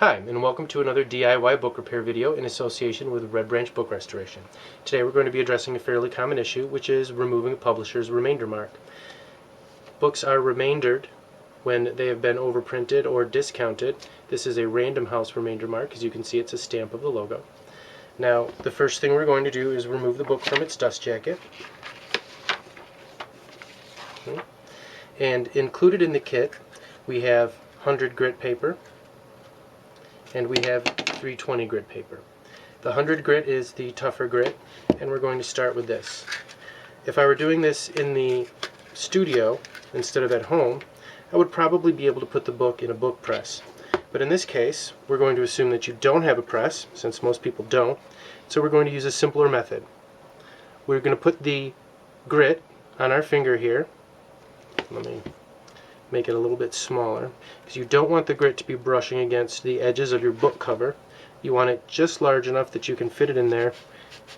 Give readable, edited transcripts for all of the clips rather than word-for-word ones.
Hi, and welcome to another DIY book repair video in association with Red Branch Book Restoration. Today we're going to be addressing a fairly common issue, which is removing a publisher's remainder mark. Books are remaindered when they have been overprinted or discounted. This is a Random House remainder mark. As you can see, it's a stamp of the logo. Now, the first thing we're going to do is remove the book from its dust jacket. And included in the kit, we have 100 grit paper, and we have 320 grit paper. The 100 grit is the tougher grit, and we're going to start with this. If I were doing this in the studio instead of at home, I would probably be able to put the book in a book press. But in this case, we're going to assume that you don't have a press, since most people don't, so we're going to use a simpler method. We're going to put the grit on our finger here. Let me make it a little bit smaller, because you don't want the grit to be brushing against the edges of your book cover. You want it just large enough that you can fit it in there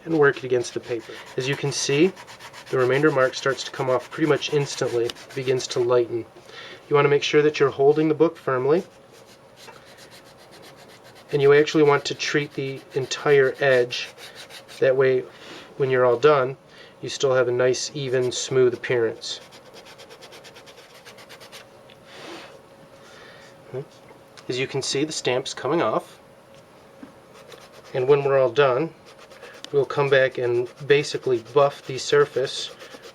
and work it against the paper. As you can see, the remainder mark starts to come off pretty much instantly. It begins to lighten. You want to make sure that you're holding the book firmly, and you actually want to treat the entire edge. That way, when you're all done, you still have a nice, even, smooth appearance. As you can see, the stamp's coming off, and when we're all done, we'll come back and basically buff the surface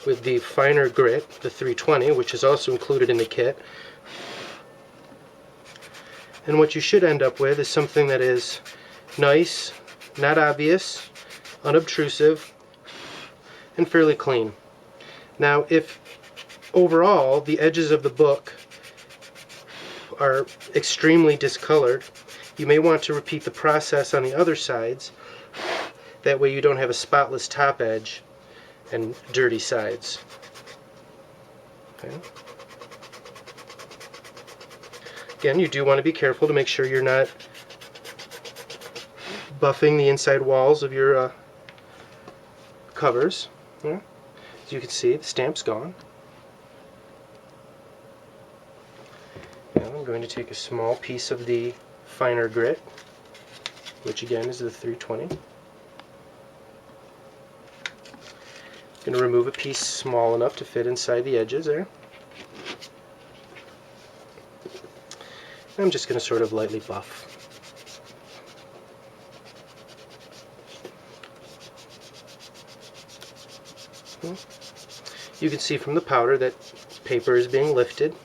with the finer grit, the 320, which is also included in the kit. And what you should end up with is something that is nice, not obvious, unobtrusive, and fairly clean. Now, if overall the edges of the book are extremely discolored, you may want to repeat the process on the other sides. That way you don't have a spotless top edge and dirty sides. Okay. Again, you do want to be careful to make sure you're not buffing the inside walls of your covers. Yeah. As you can see, the stamp's gone. I'm going to take a small piece of the finer grit, which again is the 320. I'm going to remove a piece small enough to fit inside the edges there. And I'm just going to sort of lightly buff. You can see from the powder that paper is being lifted,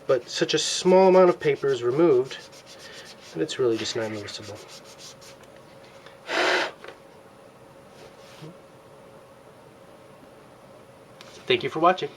but such a small amount of paper is removed that it's really just not noticeable. Thank you for watching.